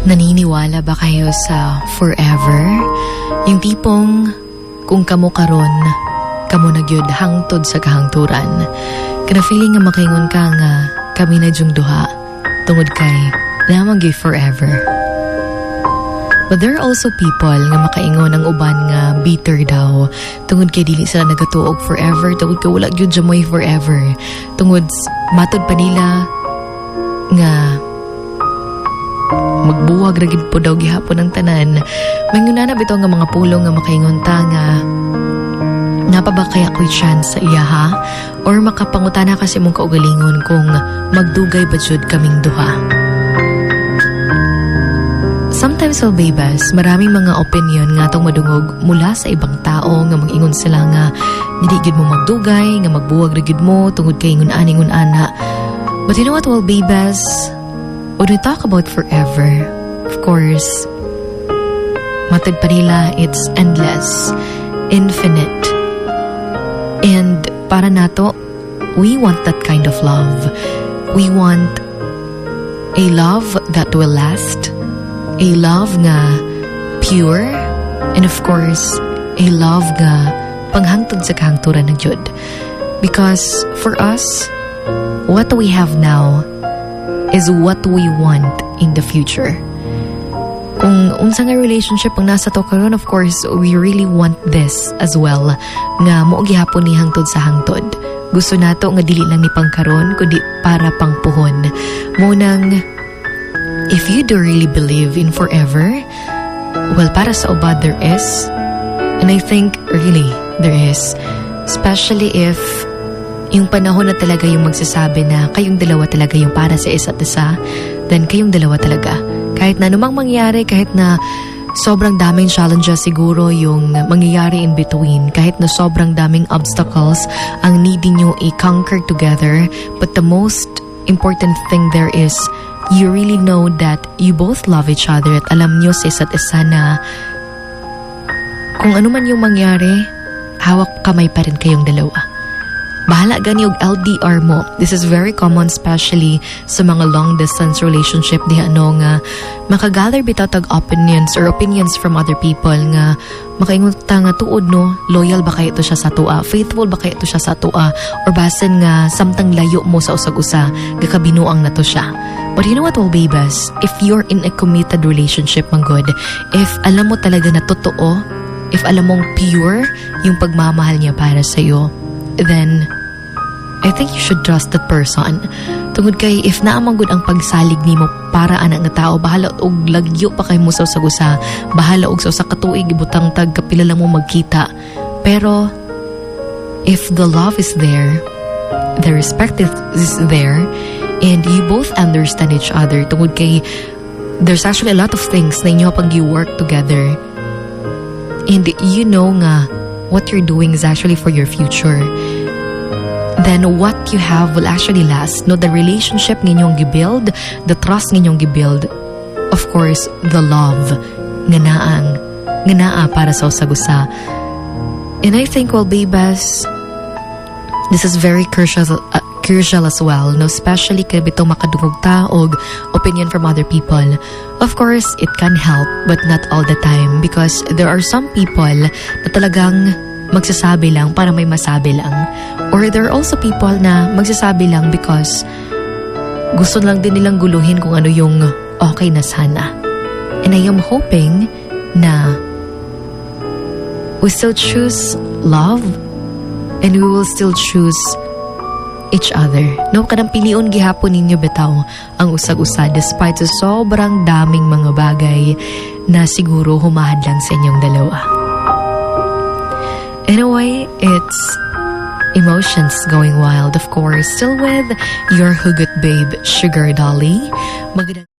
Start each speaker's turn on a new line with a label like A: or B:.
A: Naniniwala ba kayo sa forever? Yung tipong kung kamo karon, kamo nagyud hangtod sa kahangturan. Kana feeling nga makaingon ka nga kami na jung duha tungod kay namang gyud forever. But there are also people nga makaingon ang uban nga bitter daw tungod kay dili sila nagatuog forever, tungod kay wala gyud jamoy forever. Tungod matod pa nila nga magbuwag ra gid po daw gihapon ang tanan. Maynguna na bitaw nga mga pulong nga makaingon ta nga napa ba kaya ko'y chance sa iya ha? Or makapangutana kasi mong kaugalingon kung magdugay ba jud kaming duha. Sometimes, babas, maraming mga opinion nga itong madungog mula sa ibang tao nga mag-ingon sila nga dili gid mo magdugay, nga magbuwag ra gid mo tungod kay ingon-ana. But you know what, babas? When we talk about forever, of course, matid pa nila, it's endless, infinite. And para nato, we want that kind of love. We want a love that will last, a love nga pure, and of course, a love nga panghangtod sa kahangturan ng Jud. Because for us, what we have now is what we want in the future. Kung unsa nga relationship ang nasa to karon, of course, we really want this as well, nga mao gihapon ni hangtod sa hangtod. Gusto nato nga dili lang ni pangkaron kundi para pangpuhon. Mo nang if you do really believe in forever, well, para sa ubad there is, and I think really there is, especially if yung panahon na talaga yung magsasabi na kayong dalawa talaga yung para sa isa't isa, then kayong dalawa talaga. Kahit na anumang mangyari, kahit na sobrang daming challenges siguro yung mangyayari in between, kahit na sobrang daming obstacles ang needing nyo i-conquer together, but the most important thing there is you really know that you both love each other at alam nyo sa isa't isa na kung ano man yung mangyari, hawak kamay pa rin kayong dalawa. Bahala gani og LDR mo. This is very common, especially sa mga long distance relationship di ano nga makagather bitaw tag opinions or opinions from other people nga makaingon ta nga tuod no, loyal ba kay ito siya sa tua, faithful ba kay ito siya sa tua, or basen nga samtang layo mo sa usag-usa gakabinuang na to siya. But you know what, babas, if you're in a committed relationship, manggod, if alam mo talaga na totoo, if alam mong pure yung pagmamahal niya para sa'yo, then I think you should trust that person. Tungod kay if naamang gud ang pagsalig nimo para anak nga tao, bahala og lagyo pa kay mo sa usa, bahala og sa katuig ibutang tag kapila lang mo magkita. Pero if the love is there, the respect is there, and you both understand each other, tungod kay there's actually a lot of things na inyo pag you work together, and you know nga what you're doing is actually for your future, then what you have will actually last. No, the relationship ninyong gibuild, the trust ninyong gibuild, of course, the love nga naa para sa usag-usa. And I think, well, babas, this is very crucial as well, no, especially kay bitong makadungog ta og opinion from other people. Of course, it can help, but not all the time, because there are some people na talagang magsasabi lang para may masabi lang, or there are also people na magsasabi lang because gusto lang din nilang guluhin kung ano yung okay na sana. And I am hoping na we still choose love and we will still choose each other. No, kadang pilion gihapon ninyo bitaw ang usag-usa despite sa sobrang daming mga bagay na siguro humahadlang sa inyong dalawa. Anyway, it's emotions going wild, of course. Still with your hugot babe, Sugar Dolly. Magandang